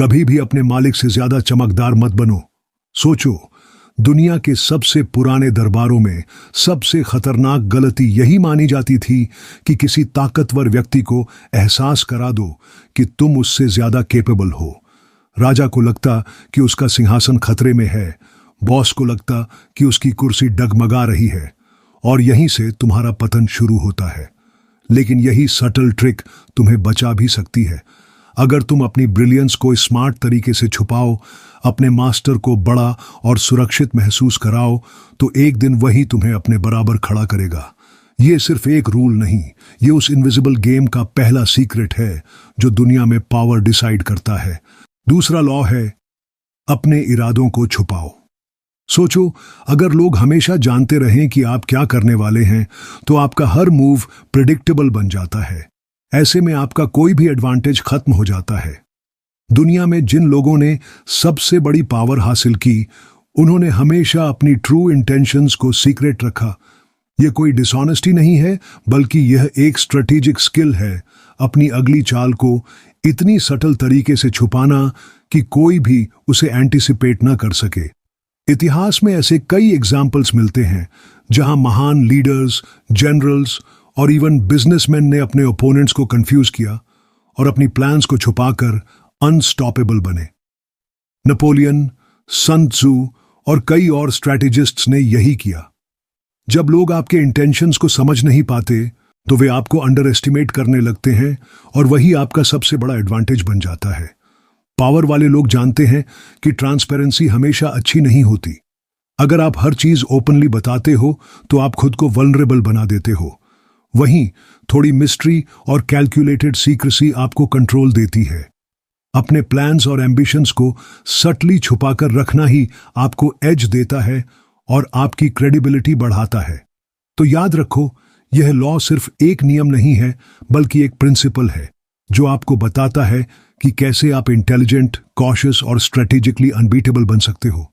कभी भी अपने मालिक से ज्यादा चमकदार मत बनो। सोचो, दुनिया के सबसे पुराने दरबारों में सबसे खतरनाक गलती यही मानी जाती थी कि किसी ताकतवर व्यक्ति को एहसास करा दो कि तुम उससे ज्यादा कैपेबल हो। राजा को लगता कि उसका सिंहासन खतरे में है, बॉस को लगता कि उसकी कुर्सी डगमगा रही है, और यहीं से तुम्हारा पतन शुरू होता है। लेकिन यही सटल ट्रिक तुम्हें बचा भी सकती है। अगर तुम अपनी ब्रिलियंस को स्मार्ट तरीके से छुपाओ, अपने मास्टर को बड़ा और सुरक्षित महसूस कराओ, तो एक दिन वही तुम्हें अपने बराबर खड़ा करेगा। ये सिर्फ एक रूल नहीं, ये उस इनविजिबल गेम का पहला सीक्रेट है जो दुनिया में पावर डिसाइड करता है। दूसरा लॉ है, अपने इरादों को छुपाओ। सोचो, अगर लोग हमेशा जानते रहें कि आप क्या करने वाले हैं, तो आपका हर मूव प्रिडिक्टेबल बन जाता है। ऐसे में आपका कोई भी एडवांटेज खत्म हो जाता है। दुनिया में जिन लोगों ने सबसे बड़ी पावर हासिल की, उन्होंने हमेशा अपनी ट्रू इंटेंशंस को सीक्रेट रखा। यह कोई डिसऑनेस्टी नहीं है, बल्कि यह एक स्ट्रेटेजिक स्किल है, अपनी अगली चाल को इतनी सटल तरीके से छुपाना कि कोई भी उसे एंटिसिपेट न कर सके। इतिहास में ऐसे कई एग्जाम्पल्स मिलते हैं जहां महान लीडर्स, जनरल्स और इवन बिजनेसमैन ने अपने ओपोनेंट्स को कंफ्यूज किया और अपनी प्लान्स को छुपाकर अनस्टॉपेबल बने। नेपोलियन, सन त्सू और कई और स्ट्रैटेजिस्ट्स ने यही किया। जब लोग आपके इंटेंशंस को समझ नहीं पाते, तो वे आपको अंडर एस्टिमेट करने लगते हैं, और वही आपका सबसे बड़ा एडवांटेज बन जाता है। पावर वाले लोग जानते हैं कि ट्रांसपेरेंसी हमेशा अच्छी नहीं होती। अगर आप हर चीज ओपनली बताते हो, तो आप खुद को वल्नरेबल बना देते हो। वहीं थोड़ी मिस्ट्री और कैलकुलेटेड सीक्रेसी आपको कंट्रोल देती है। अपने प्लान्स और एम्बिशंस को सटली छुपाकर रखना ही आपको एज देता है और आपकी क्रेडिबिलिटी बढ़ाता है। तो याद रखो, यह लॉ सिर्फ एक नियम नहीं है, बल्कि एक प्रिंसिपल है जो आपको बताता है कि कैसे आप इंटेलिजेंट, कॉशियस और स्ट्रेटेजिकली अनबीटेबल बन सकते हो।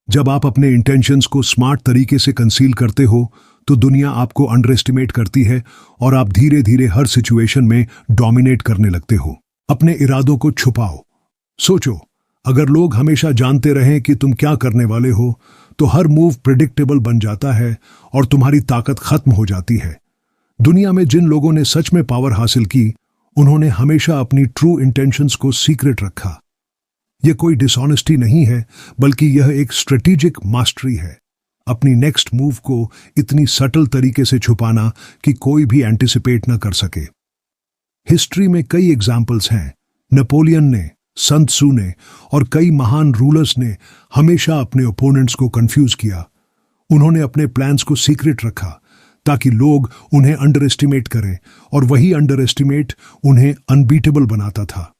जब आप अपने इंटेंशंस को स्मार्ट तरीके से कंसील करते हो, तो दुनिया आपको अंडर एस्टिमेट करती है और आप धीरे धीरे हर सिचुएशन में डोमिनेट करने लगते हो। अपने इरादों को छुपाओ। सोचो, अगर लोग हमेशा जानते रहें कि तुम क्या करने वाले हो, तो हर मूव प्रिडिक्टेबल बन जाता है और तुम्हारी ताकत खत्म हो जाती है। दुनिया में जिन लोगों ने सच में पावर हासिल की, उन्होंने हमेशा अपनी ट्रू इंटेंशंस को सीक्रेट रखा। यह कोई डिसऑनेस्टी नहीं है, बल्कि यह एक स्ट्रेटेजिक मास्टरी है। अपनी नेक्स्ट मूव को इतनी सटल तरीके से छुपाना कि कोई भी एंटिसिपेट न कर सके। हिस्ट्री में कई एग्जाम्पल्स हैं। नेपोलियन ने, सन त्सू ने और कई महान रूलर्स ने हमेशा अपने ओपोनेंट्स को कंफ्यूज किया। उन्होंने अपने प्लान्स को सीक्रेट रखा ताकि लोग उन्हें अंडर एस्टिमेट करें, और वही अंडर एस्टिमेट उन्हें अनबीटेबल बनाता था।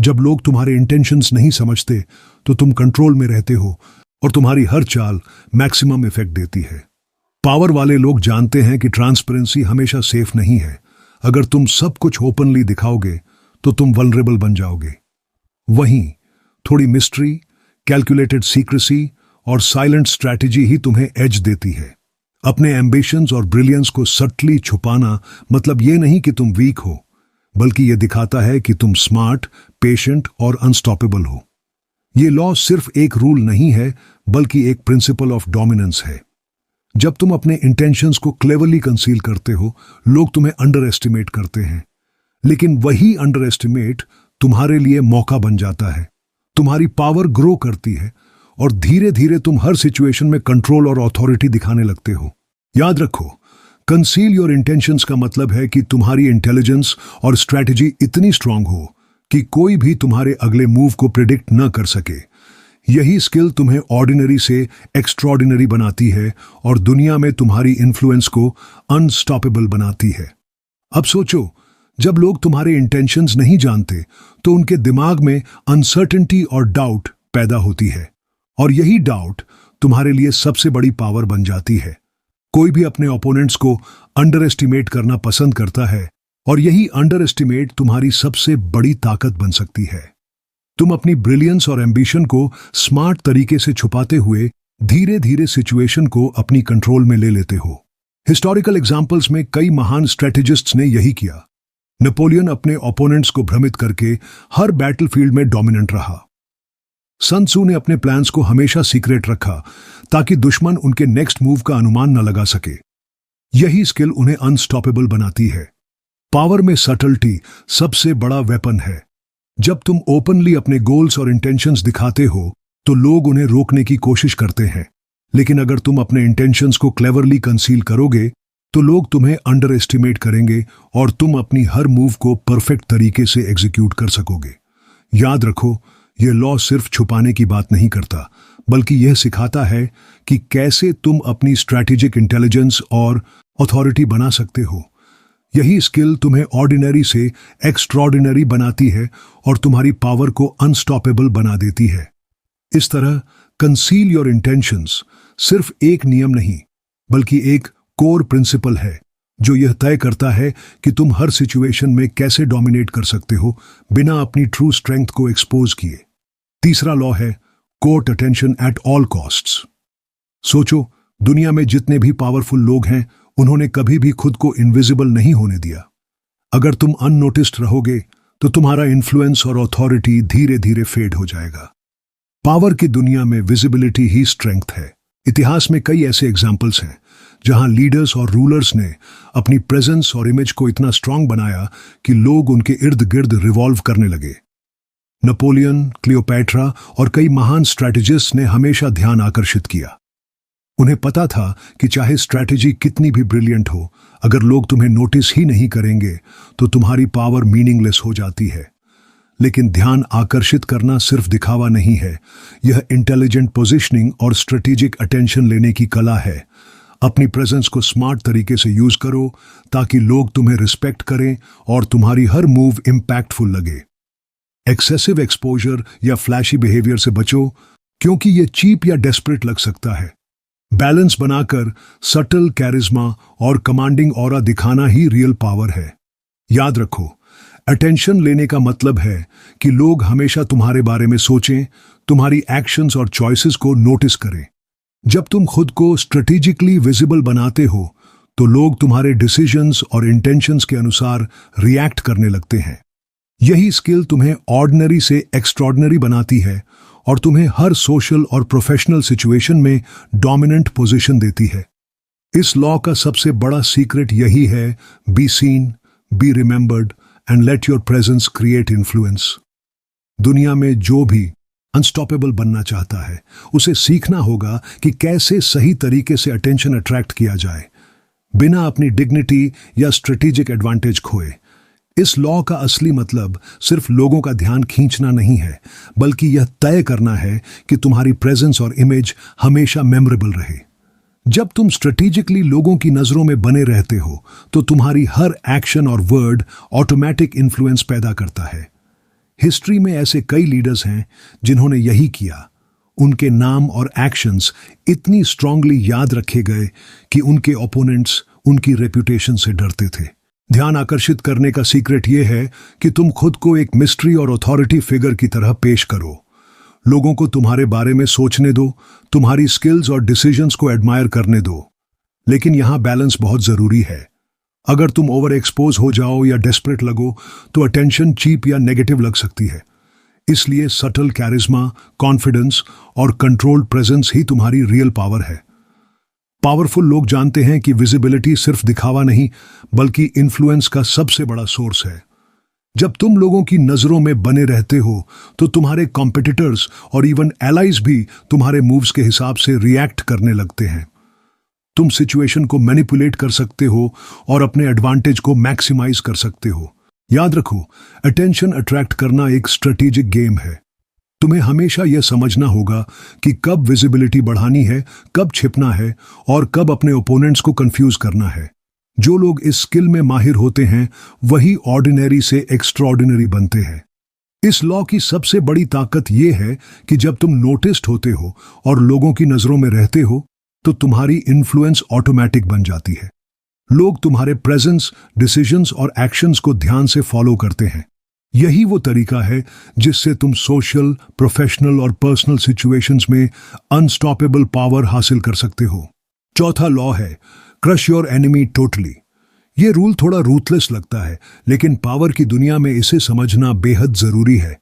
जब लोग तुम्हारे इंटेंशंस नहीं समझते, तो तुम कंट्रोल में रहते हो और तुम्हारी हर चाल मैक्सिमम इफेक्ट देती है। पावर वाले लोग जानते हैं कि ट्रांसपेरेंसी हमेशा सेफ नहीं है। अगर तुम सब कुछ ओपनली दिखाओगे, तो तुम वल्नरेबल बन जाओगे। वहीं थोड़ी मिस्ट्री, कैलकुलेटेड सीक्रेसी और साइलेंट स्ट्रैटेजी ही तुम्हें एज देती है। अपने एम्बिशंस और ब्रिलियंस को सटली छुपाना मतलब ये नहीं कि तुम वीक हो, बल्कि यह दिखाता है कि तुम स्मार्ट, पेशेंट और अनस्टॉपेबल हो। ये लॉ सिर्फ एक रूल नहीं है, बल्कि एक प्रिंसिपल ऑफ डोमिनेंस है। जब तुम अपने इंटेंशंस को क्लेवरली कंसील करते हो, लोग तुम्हें अंडर एस्टिमेट करते हैं, लेकिन वही अंडर एस्टिमेट तुम्हारे लिए मौका बन जाता है। तुम्हारी पावर ग्रो करती है और धीरे धीरे तुम हर सिचुएशन में कंट्रोल और अथॉरिटी दिखाने लगते हो। याद रखो, कंसील योर इंटेंशंस का मतलब है कि तुम्हारी इंटेलिजेंस और स्ट्रैटेजी इतनी स्ट्रांग हो कि कोई भी तुम्हारे अगले मूव को प्रिडिक्ट न कर सके। यही स्किल तुम्हें ऑर्डिनरी से एक्स्ट्रॉर्डिनरी बनाती है और दुनिया में तुम्हारी इन्फ्लुएंस को अनस्टॉपेबल बनाती है। अब सोचो, जब लोग तुम्हारे इंटेंशंस नहीं जानते, तो उनके दिमाग में अनसर्टेनिटी और डाउट पैदा होती है, और यही डाउट तुम्हारे लिए सबसे बड़ी पावर बन जाती है। कोई भी अपने ओपोनेंट्स को अंडर एस्टिमेट करना पसंद करता है, और यही अंडर एस्टिमेट तुम्हारी सबसे बड़ी ताकत बन सकती है। तुम अपनी ब्रिलियंस और एम्बिशन को स्मार्ट तरीके से छुपाते हुए धीरे धीरे सिचुएशन को अपनी कंट्रोल में ले लेते हो। हिस्टोरिकल एग्जाम्पल्स में कई महान स्ट्रेटेजिस्ट्स ने यही किया। नेपोलियन अपने ओपोनेंट्स को भ्रमित करके हर बैटलफील्ड में डोमिनेंट रहा। सन त्सू ने अपने प्लान्स को हमेशा सीक्रेट रखा ताकि दुश्मन उनके नेक्स्ट मूव का अनुमान न लगा सके। यही स्किल उन्हें अनस्टॉपेबल बनाती है। पावर में सटल्टी सबसे बड़ा वेपन है। जब तुम ओपनली अपने गोल्स और इंटेंशंस दिखाते हो तो लोग उन्हें रोकने की कोशिश करते हैं, लेकिन अगर तुम अपने इंटेंशंस को क्लेवरली कंसील करोगे तो लोग तुम्हें अंडर एस्टिमेट करेंगे और तुम अपनी हर मूव को परफेक्ट तरीके से एग्जीक्यूट कर सकोगे। याद रखो, यह लॉ सिर्फ छुपाने की बात नहीं करता, बल्कि यह सिखाता है कि कैसे तुम अपनी स्ट्रैटेजिक इंटेलिजेंस और अथॉरिटी बना सकते हो। यही स्किल तुम्हें ऑर्डिनरी से एक्स्ट्रॉर्डिनरी बनाती है और तुम्हारी पावर को अनस्टॉपेबल बना देती है। इस तरह कंसील योर इंटेंशंस सिर्फ एक नियम नहीं, बल्कि एक कोर प्रिंसिपल है जो यह तय करता है कि तुम हर सिचुएशन में कैसे डोमिनेट कर सकते हो बिना अपनी ट्रू स्ट्रेंथ को एक्सपोज किए। तीसरा लॉ है court attention at all costs. सोचो, दुनिया में जितने भी पावरफुल लोग हैं उन्होंने कभी भी खुद को इनविजिबल नहीं होने दिया। अगर तुम अननोटिस्ड रहोगे तो तुम्हारा इन्फ्लुएंस और अथॉरिटी धीरे धीरे फेड हो जाएगा। पावर की दुनिया में विजिबिलिटी ही स्ट्रेंथ है। इतिहास में कई ऐसे एग्जाम्पल्स हैं जहां लीडर्स और रूलर्स ने अपनी प्रेजेंस और इमेज को इतना स्ट्रांग बनाया कि लोग उनके इर्द गिर्द रिवॉल्व करने लगे। नेपोलियन, क्लियोपैट्रा और कई महान स्ट्रैटेजिस्ट्स ने हमेशा ध्यान आकर्षित किया। उन्हें पता था कि चाहे स्ट्रैटेजी कितनी भी ब्रिलियंट हो, अगर लोग तुम्हें नोटिस ही नहीं करेंगे तो तुम्हारी पावर मीनिंगलेस हो जाती है। लेकिन ध्यान आकर्षित करना सिर्फ दिखावा नहीं है, यह इंटेलिजेंट पोजीशनिंग और स्ट्रेटेजिक अटेंशन लेने की कला है। अपनी प्रेजेंस को स्मार्ट तरीके से यूज करो ताकि लोग तुम्हें रिस्पेक्ट करें और तुम्हारी हर मूव इंपैक्टफुल लगे। एक्सेसिव एक्सपोजर या फ्लैशी बिहेवियर से बचो, क्योंकि यह चीप या डेस्परेट लग सकता है। बैलेंस बनाकर सटल कैरिज्मा और कमांडिंग ऑरा दिखाना ही रियल पावर है। याद रखो, अटेंशन लेने का मतलब है कि लोग हमेशा तुम्हारे बारे में सोचें, तुम्हारी एक्शंस और चॉइसेस को नोटिस करें। जब तुम खुद को स्ट्रेटेजिकली विजिबल बनाते हो तो लोग तुम्हारे डिसीजंस और इंटेंशंस के अनुसार रिएक्ट करने लगते हैं। यही स्किल तुम्हें ऑर्डिनरी से एक्स्ट्रॉर्डिनरी बनाती है और तुम्हें हर सोशल और प्रोफेशनल सिचुएशन में डोमिनेंट पोजीशन देती है। इस लॉ का सबसे बड़ा सीक्रेट यही है, be seen, be remembered and let your presence create influence. दुनिया में जो भी अनस्टॉपेबल बनना चाहता है उसे सीखना होगा कि कैसे सही तरीके से अटेंशन अट्रैक्ट किया जाए बिना अपनी डिग्निटी या स्ट्रेटेजिक एडवांटेज खोए। इस लॉ का असली मतलब सिर्फ लोगों का ध्यान खींचना नहीं है, बल्कि यह तय करना है कि तुम्हारी प्रेजेंस और इमेज हमेशा मेमोरेबल रहे। जब तुम स्ट्रेटेजिकली लोगों की नजरों में बने रहते हो तो तुम्हारी हर एक्शन और वर्ड ऑटोमेटिक इन्फ्लुएंस पैदा करता है। हिस्ट्री में ऐसे कई लीडर्स हैं जिन्होंने यही किया। उनके नाम और एक्शंस इतनी स्ट्रांगली याद रखे गए कि उनके ओपोनेंट्स उनकी रेपुटेशन से डरते थे। ध्यान आकर्षित करने का सीक्रेट यह है कि तुम खुद को एक मिस्ट्री और अथॉरिटी फिगर की तरह पेश करो। लोगों को तुम्हारे बारे में सोचने दो, तुम्हारी स्किल्स और डिसीजंस को एडमायर करने दो। लेकिन यहां बैलेंस बहुत जरूरी है। अगर तुम ओवर एक्सपोज हो जाओ या डेस्परेट लगो तो अटेंशन चीप या नेगेटिव लग सकती है। इसलिए सटल कैरिज्मा, कॉन्फिडेंस और कंट्रोल्ड प्रेजेंस ही तुम्हारी रियल पावर है। पावरफुल लोग जानते हैं कि विजिबिलिटी सिर्फ दिखावा नहीं, बल्कि इन्फ्लुएंस का सबसे बड़ा सोर्स है। जब तुम लोगों की नजरों में बने रहते हो तो तुम्हारे कॉम्पिटिटर्स और इवन एलाइज भी तुम्हारे मूव्स के हिसाब से रिएक्ट करने लगते हैं। तुम सिचुएशन को मैनिपुलेट कर सकते हो और अपने एडवांटेज को मैक्सिमाइज कर सकते हो। याद रखो, अटेंशन अट्रैक्ट करना एक स्ट्रेटेजिक गेम है। तुम्हें हमेशा यह समझना होगा कि कब विजिबिलिटी बढ़ानी है, कब छिपना है और कब अपने ओपोनेंट्स को कंफ्यूज करना है। जो लोग इस स्किल में माहिर होते हैं वही ऑर्डिनरी से एक्स्ट्राऑर्डिनरी बनते हैं। इस लॉ की सबसे बड़ी ताकत यह है कि जब तुम नोटिस्ड होते हो और लोगों की नजरों में रहते हो तो तुम्हारी इन्फ्लुएंस ऑटोमेटिक बन जाती है। लोग तुम्हारे प्रेजेंस, डिसीजंस और एक्शंस को ध्यान से फॉलो करते हैं। यही वो तरीका है जिससे तुम सोशल, प्रोफेशनल और पर्सनल सिचुएशंस में अनस्टॉपेबल पावर हासिल कर सकते हो। चौथा लॉ है क्रश योर एनिमी टोटली। ये रूल थोड़ा रूथलेस लगता है, लेकिन पावर की दुनिया में इसे समझना बेहद जरूरी है।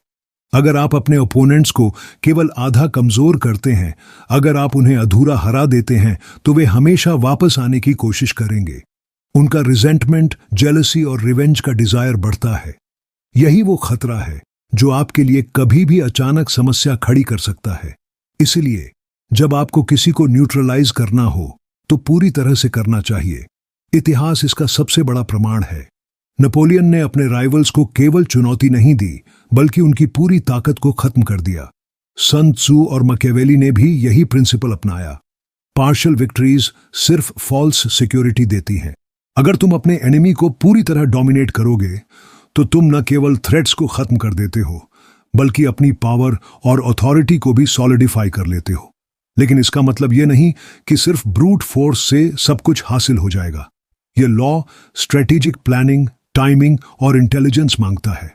अगर आप अपने ओपोनेंट्स को केवल आधा कमजोर करते हैं, अगर आप उन्हें अधूरा हरा देते हैं, तो वे हमेशा वापस आने की कोशिश करेंगे। उनका रिजेंटमेंट, जेलसी और रिवेंज का डिजायर बढ़ता है। यही वो खतरा है जो आपके लिए कभी भी अचानक समस्या खड़ी कर सकता है। इसलिए जब आपको किसी को न्यूट्रलाइज करना हो तो पूरी तरह से करना चाहिए। इतिहास इसका सबसे बड़ा प्रमाण है। नेपोलियन ने अपने राइवल्स को केवल चुनौती नहीं दी, बल्कि उनकी पूरी ताकत को खत्म कर दिया। सन त्सू और मैकियावेली ने भी यही प्रिंसिपल अपनाया। पार्शियल विक्ट्रीज सिर्फ फॉल्स सिक्योरिटी देती हैं। अगर तुम अपने एनिमी को पूरी तरह डोमिनेट करोगे तो तुम न केवल थ्रेट्स को खत्म कर देते हो, बल्कि अपनी पावर और अथॉरिटी को भी सॉलिडिफाई कर लेते हो। लेकिन इसका मतलब यह नहीं कि सिर्फ ब्रूट फोर्स से सब कुछ हासिल हो जाएगा। यह लॉ स्ट्रेटेजिक प्लानिंग, टाइमिंग और इंटेलिजेंस मांगता है।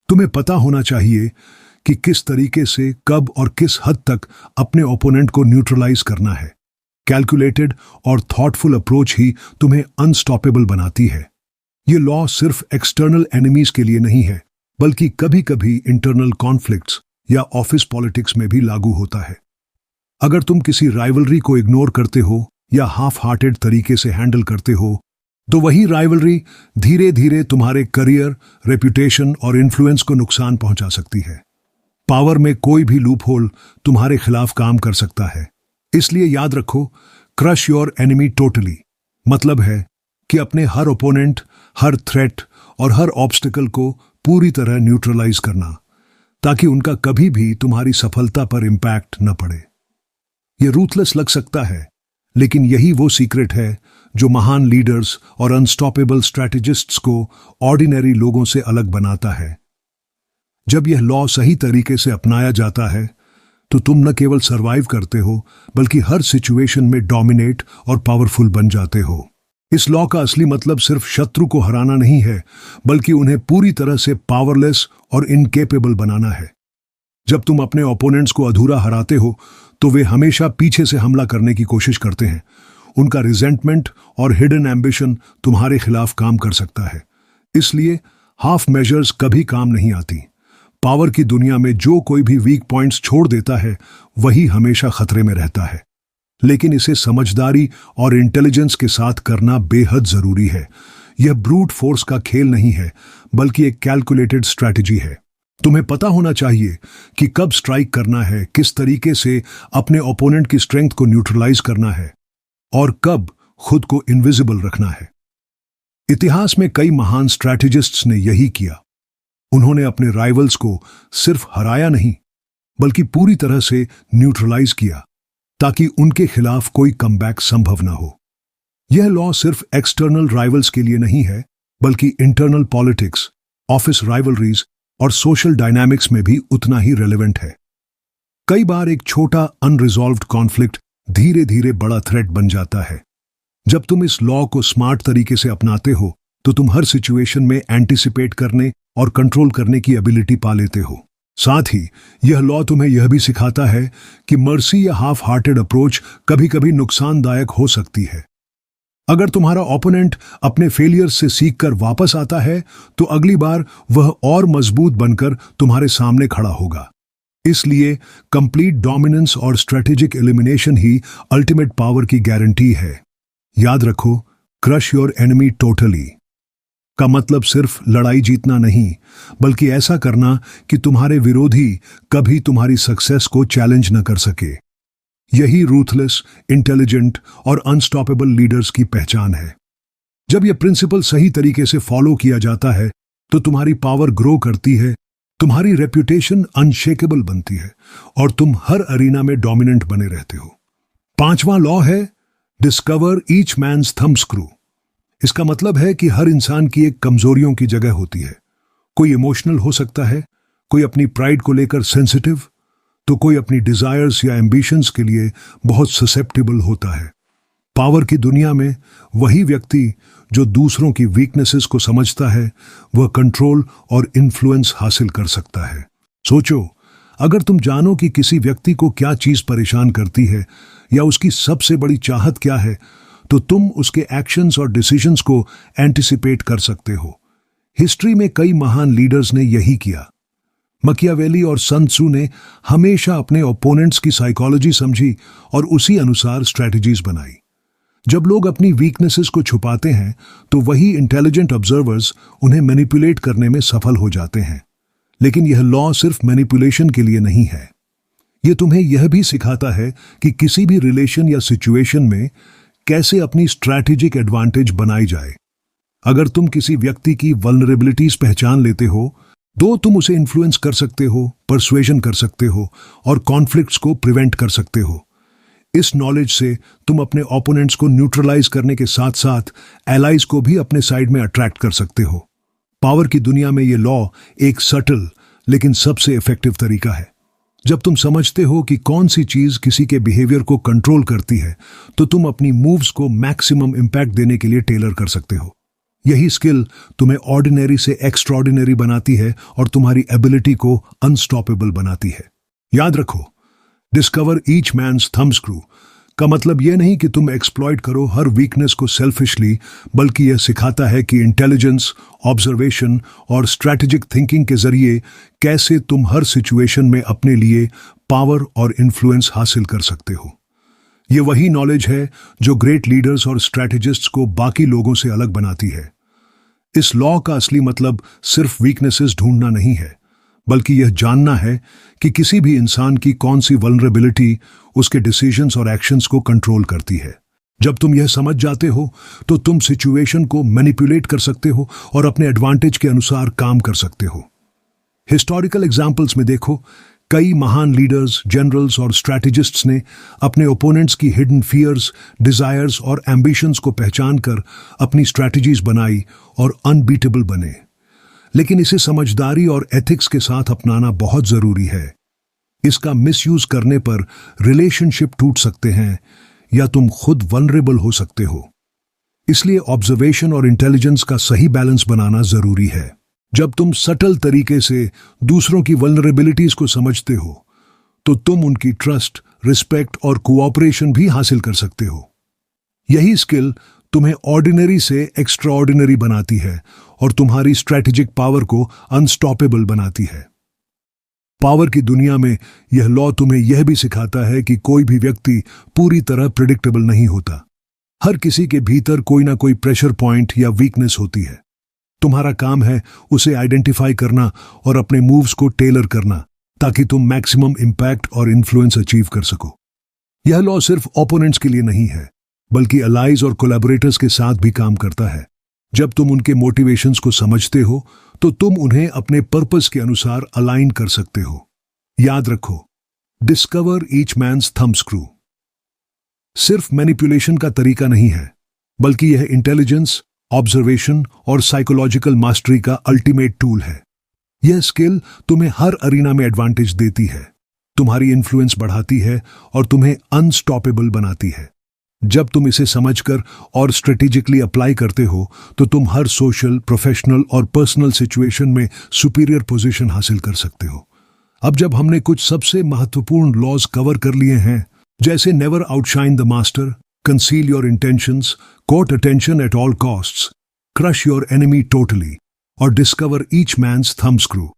तुम्हें पता होना चाहिए कि किस तरीके से, कब और किस हद तक अपने ओपोनेंट को न्यूट्रलाइज करना है। कैलकुलेटेड और थॉटफुल अप्रोच ही तुम्हें अनस्टॉपेबल बनाती है। ये लॉ सिर्फ एक्सटर्नल एनिमीज के लिए नहीं है, बल्कि कभी कभी इंटरनल कॉन्फ्लिक्ट्स या ऑफिस पॉलिटिक्स में भी लागू होता है। अगर तुम किसी राइवलरी को इग्नोर करते हो या हाफ हार्टेड तरीके से हैंडल करते हो, तो वही राइवलरी धीरे धीरे तुम्हारे करियर, रेपुटेशन और इन्फ्लुएंस को नुकसान पहुंचा सकती है। पावर में कोई भी लूपहोल तुम्हारे खिलाफ काम कर सकता है। इसलिए याद रखो, क्रश योर एनिमी टोटली मतलब है कि अपने हर ओपोनेंट, हर थ्रेट और हर ऑब्स्टिकल को पूरी तरह न्यूट्रलाइज करना, ताकि उनका कभी भी तुम्हारी सफलता पर इंपैक्ट न पड़े। यह रूथलेस लग सकता है, लेकिन यही वो सीक्रेट है जो महान लीडर्स और अनस्टॉपेबल स्ट्रैटेजिस्ट्स को ऑर्डिनरी लोगों से अलग बनाता है। जब यह लॉ सही तरीके से अपनाया जाता है तो तुम न केवल सरवाइव करते हो, बल्कि हर सिचुएशन में डोमिनेट और पावरफुल बन जाते हो। इस लॉ का असली मतलब सिर्फ शत्रु को हराना नहीं है, बल्कि उन्हें पूरी तरह से पावरलेस और इनकेपेबल बनाना है। जब तुम अपने ओपोनेंट्स को अधूरा हराते हो तो वे हमेशा पीछे से हमला करने की कोशिश करते हैं। उनका रिजेंटमेंट और हिडन एम्बिशन तुम्हारे खिलाफ काम कर सकता है। इसलिए हाफ मेजर्स कभी काम नहीं आती। पावर की दुनिया में जो कोई भी वीक पॉइंट्स छोड़ देता है, वही हमेशा खतरे में रहता है। लेकिन इसे समझदारी और इंटेलिजेंस के साथ करना बेहद जरूरी है। यह ब्रूट फोर्स का खेल नहीं है, बल्कि एक कैलकुलेटेड स्ट्रैटेजी है। तुम्हें पता होना चाहिए कि कब स्ट्राइक करना है, किस तरीके से अपने ओपोनेंट की स्ट्रेंथ को न्यूट्रलाइज करना है और कब खुद को इनविजिबल रखना है। इतिहास में कई महान स्ट्रैटेजिस्ट्स ने यही किया। उन्होंने अपने राइवल्स को सिर्फ हराया नहीं, बल्कि पूरी तरह से न्यूट्रलाइज किया, ताकि उनके खिलाफ कोई कमबैक संभव न हो। यह लॉ सिर्फ एक्सटर्नल राइवल्स के लिए नहीं है, बल्कि इंटरनल पॉलिटिक्स, ऑफिस राइवलरीज और सोशल डायनामिक्स में भी उतना ही रेलेवेंट है। कई बार एक छोटा अनरिजॉल्व्ड कॉन्फ्लिक्ट धीरे धीरे बड़ा थ्रेट बन जाता है। जब तुम इस लॉ को स्मार्ट तरीके से अपनाते हो, तो तुम हर सिचुएशन में एंटिसिपेट करने और कंट्रोल करने की एबिलिटी पा लेते हो। साथ ही यह लॉ तुम्हें यह भी सिखाता है कि मर्सी या हाफ हार्टेड अप्रोच कभी कभी नुकसानदायक हो सकती है। अगर तुम्हारा ओपोनेंट अपने फेलियर से सीखकर वापस आता है, तो अगली बार वह और मजबूत बनकर तुम्हारे सामने खड़ा होगा। इसलिए कंप्लीट डोमिनेंस और स्ट्रेटेजिक एलिमिनेशन ही अल्टीमेट पावर की गारंटी है। याद रखो, क्रश योर एनिमी टोटली का मतलब सिर्फ लड़ाई जीतना नहीं, बल्कि ऐसा करना कि तुम्हारे विरोधी कभी तुम्हारी सक्सेस को चैलेंज न कर सके। यही रूथलेस, इंटेलिजेंट और अनस्टॉपेबल लीडर्स की पहचान है। जब यह प्रिंसिपल सही तरीके से फॉलो किया जाता है, तो तुम्हारी पावर ग्रो करती है, तुम्हारी रेप्यूटेशन अनशेकेबल बनती है और तुम हर अरीना में डोमिनेंट बने रहते हो। 5वां लॉ है discover each man's thumb screw. इसका मतलब है कि हर इंसान की एक कमजोरियों की जगह होती है। कोई इमोशनल हो सकता है, कोई अपनी प्राइड को लेकर सेंसिटिव, तो कोई अपनी डिजायर्स या एम्बिशंस के लिए बहुत ससेप्टेबल होता है। पावर की दुनिया में वही व्यक्ति जो दूसरों की वीकनेसेस को समझता है, वह कंट्रोल और इन्फ्लुएंस हासिल कर सकता है। सोचो, अगर तुम जानो कि किसी व्यक्ति को क्या चीज परेशान करती है या उसकी सबसे बड़ी चाहत क्या है, तो तुम उसके एक्शंस और डिसीजंस को एंटिसिपेट कर सकते हो। हिस्ट्री में कई महान लीडर्स ने यही किया। मकियावेली और सन त्सू ने हमेशा अपने ओपोनेंट्स की साइकोलॉजी समझी और उसी अनुसार स्ट्रेटजीज बनाई। जब लोग अपनी वीकनेसेस को छुपाते हैं तो वही इंटेलिजेंट ऑब्जर्वर्स उन्हें मैनिपुलेट करने में सफल हो जाते हैं। लेकिन यह लॉ सिर्फ मैनिपुलेशन के लिए नहीं है, यह तुम्हें यह भी सिखाता है कि किसी भी रिलेशन या सिचुएशन में कैसे अपनी स्ट्रैटेजिक एडवांटेज बनाई जाए। अगर तुम किसी व्यक्ति की वल्नरेबिलिटीज पहचान लेते हो तो तुम उसे इन्फ्लुएंस कर सकते हो, परसुएजन कर सकते हो और कॉन्फ्लिक्ट्स को प्रिवेंट कर सकते हो। इस नॉलेज से तुम अपने ओपोनेंट्स को न्यूट्रलाइज करने के साथ साथ एलाइज को भी अपने साइड में अट्रैक्ट कर सकते हो। पावर की दुनिया में यह लॉ एक सटल लेकिन सबसे इफेक्टिव तरीका है। जब तुम समझते हो कि कौन सी चीज किसी के बिहेवियर को कंट्रोल करती है तो तुम अपनी मूव्स को मैक्सिमम इंपैक्ट देने के लिए टेलर कर सकते हो। यही स्किल तुम्हें ऑर्डिनरी से एक्स्ट्राऑर्डिनरी बनाती है और तुम्हारी एबिलिटी को अनस्टॉपेबल बनाती है। याद रखो, discover each man's thumb screw का मतलब यह नहीं कि तुम एक्सप्लॉइट करो हर वीकनेस को सेल्फिशली, बल्कि यह सिखाता है कि इंटेलिजेंस, ऑब्जर्वेशन और स्ट्रैटेजिक थिंकिंग के जरिए कैसे तुम हर सिचुएशन में अपने लिए पावर और इन्फ्लुएंस हासिल कर सकते हो। यह वही नॉलेज है जो ग्रेट लीडर्स और स्ट्रैटेजिस्ट्स को बाकी लोगों से अलग बनाती है। इस लॉ का असली मतलब सिर्फ वीकनेसेस ढूंढना नहीं है, बल्कि यह जानना है कि किसी भी इंसान की कौन सी वल्नरेबिलिटी उसके डिसीजंस और एक्शंस को कंट्रोल करती है। जब तुम यह समझ जाते हो तो तुम सिचुएशन को मैनिपुलेट कर सकते हो और अपने एडवांटेज के अनुसार काम कर सकते हो। हिस्टोरिकल एग्जाम्पल्स में देखो, कई महान लीडर्स, जनरल्स और स्ट्रैटेजिस्ट्स ने अपने ओपोनेंट्स की हिडन फियर्स, डिजायर्स और एम्बिशंस को पहचान कर अपनी स्ट्रैटेजीज बनाई और अनबीटेबल बने। लेकिन इसे समझदारी और एथिक्स के साथ अपनाना बहुत जरूरी है। इसका मिसयूज करने पर रिलेशनशिप टूट सकते हैं या तुम खुद वल्नरेबल हो सकते हो। इसलिए ऑब्जर्वेशन और इंटेलिजेंस का सही बैलेंस बनाना जरूरी है। जब तुम सटल तरीके से दूसरों की वल्नरेबिलिटीज को समझते हो तो तुम उनकी ट्रस्ट, रिस्पेक्ट और कोऑपरेशन भी हासिल कर सकते हो। यही स्किल तुम्हें ऑर्डिनरी से एक्स्ट्राऑर्डिनरी बनाती है और तुम्हारी स्ट्रैटेजिक पावर को अनस्टॉपेबल बनाती है। पावर की दुनिया में यह लॉ तुम्हें यह भी सिखाता है कि कोई भी व्यक्ति पूरी तरह प्रिडिक्टेबल नहीं होता। हर किसी के भीतर कोई ना कोई प्रेशर पॉइंट या वीकनेस होती है। तुम्हारा काम है उसे आइडेंटिफाई करना और अपने मूव्स को टेलर करना ताकि तुम मैक्सिमम इंपैक्ट और इन्फ्लुएंस अचीव कर सको। यह लॉ सिर्फ ओपोनेंट्स के लिए नहीं है, बल्कि अलाइज और कोलैबोरेटर्स के साथ भी काम करता है। जब तुम उनके मोटिवेशंस को समझते हो तो तुम उन्हें अपने पर्पस के अनुसार अलाइन कर सकते हो। याद रखो, discover each man's thumb screw सिर्फ मैनिपुलेशन का तरीका नहीं है, बल्कि यह इंटेलिजेंस, ऑब्जर्वेशन और साइकोलॉजिकल मास्टरी का अल्टीमेट टूल है। यह स्किल तुम्हें हर अरीना में एडवांटेज देती है, तुम्हारी इन्फ्लुएंस बढ़ाती है और तुम्हें अनस्टॉपेबल बनाती है। जब तुम इसे समझकर और स्ट्रेटेजिकली अप्लाई करते हो तो तुम हर सोशल, प्रोफेशनल और पर्सनल सिचुएशन में सुपीरियर पोजीशन हासिल कर सकते हो। अब जब हमने कुछ सबसे महत्वपूर्ण लॉज कवर कर लिए हैं, जैसे never outshine the master, conceal your intentions, court attention at all costs, crush your enemy totally और discover each man's thumb screw,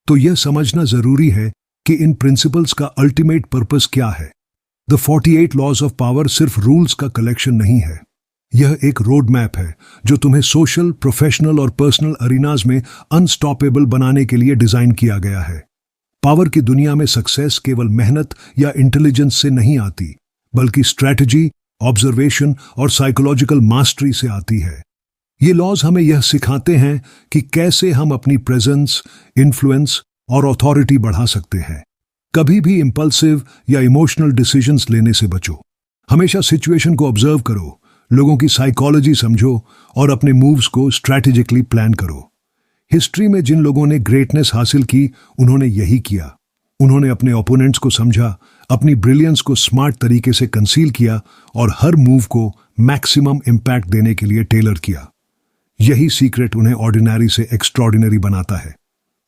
तो यह समझना जरूरी है कि इन प्रिंसिपल्स का अल्टीमेट पर्पस क्या है। द 48 लॉज ऑफ पावर सिर्फ रूल्स का कलेक्शन नहीं है, यह एक रोड मैप है जो तुम्हें सोशल, प्रोफेशनल और पर्सनल अरीनाज में अनस्टॉपेबल बनाने के लिए डिजाइन किया गया है। पावर की दुनिया में सक्सेस केवल मेहनत या इंटेलिजेंस से नहीं आती, बल्कि स्ट्रैटेजी, ऑब्जर्वेशन और साइकोलॉजिकल मास्टरी से आती है। ये लॉज हमें यह सिखाते हैं कि कैसे हम अपनी प्रेजेंस, इन्फ्लुएंस और अथॉरिटी बढ़ा सकते हैं। कभी भी इंपल्सिव या इमोशनल डिसीजंस लेने से बचो। हमेशा सिचुएशन को ऑब्जर्व करो, लोगों की साइकोलॉजी समझो और अपने मूव्स को स्ट्रैटेजिकली प्लान करो। हिस्ट्री में जिन लोगों ने ग्रेटनेस हासिल की, उन्होंने यही किया। उन्होंने अपने ओपोनेंट्स को समझा, अपनी ब्रिलियंस को स्मार्ट तरीके से कंसील किया और हर मूव को मैक्सिमम इंपैक्ट देने के लिए टेलर किया। यही सीक्रेट उन्हें ऑर्डिनरी से एक्स्ट्राऑर्डिनरी बनाता है।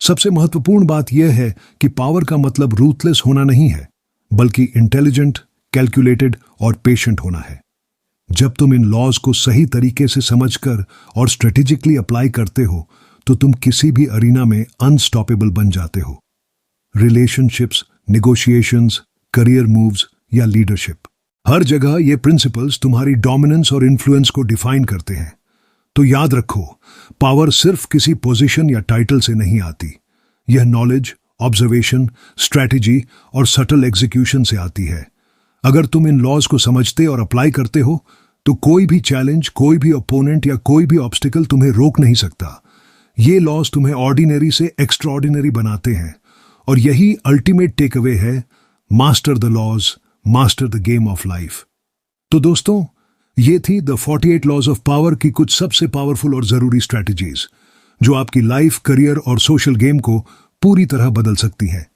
सबसे महत्वपूर्ण बात यह है कि पावर का मतलब रूथलेस होना नहीं है, बल्कि इंटेलिजेंट, कैलकुलेटेड और पेशेंट होना है। जब तुम इन लॉज को सही तरीके से समझकर और स्ट्रेटेजिकली अप्लाई करते हो तो तुम किसी भी अरीना में अनस्टॉपेबल बन जाते हो। रिलेशनशिप्स, निगोशिएशंस, करियर मूव्स या लीडरशिप, हर जगह ये प्रिंसिपल्स तुम्हारी डोमिनेंस और इन्फ्लुएंस को डिफाइन करते हैं। तो याद रखो, पावर सिर्फ किसी पोजीशन या टाइटल से नहीं आती। यह नॉलेज, ऑब्जर्वेशन, स्ट्रैटेजी और सटल एग्जीक्यूशन से आती है। अगर तुम इन लॉज को समझते और अप्लाई करते हो तो कोई भी चैलेंज, कोई भी ओपोनेंट या कोई भी ऑब्स्टिकल तुम्हें रोक नहीं सकता। ये लॉज तुम्हें ऑर्डिनरी से एक्स्ट्राऑर्डिनरी बनाते हैं और यही अल्टीमेट टेक अवे है, master the laws, master the game of life. तो दोस्तों, ये थी द 48 लॉज ऑफ पावर की कुछ सबसे पावरफुल और जरूरी स्ट्रैटेजीज जो आपकी लाइफ, करियर और सोशल गेम को पूरी तरह बदल सकती हैं।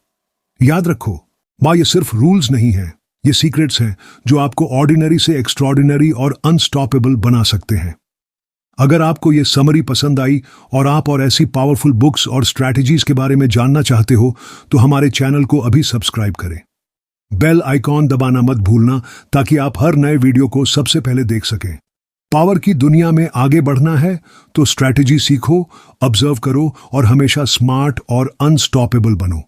याद रखो, ये सिर्फ रूल्स नहीं है, ये सीक्रेट्स हैं जो आपको ऑर्डिनरी से एक्स्ट्राऑर्डिनरी और अनस्टॉपेबल बना सकते हैं। अगर आपको ये समरी पसंद आई और आप और ऐसी पावरफुल बुक्स और स्ट्रैटेजीज के बारे में जानना चाहते हो तो हमारे चैनल को अभी सब्सक्राइब करें। बेल आइकॉन दबाना मत भूलना ताकि आप हर नए वीडियो को सबसे पहले देख सकें। पावर की दुनिया में आगे बढ़ना है तो स्ट्रैटेजी सीखो, ऑब्जर्व करो और हमेशा स्मार्ट और अनस्टॉपेबल बनो।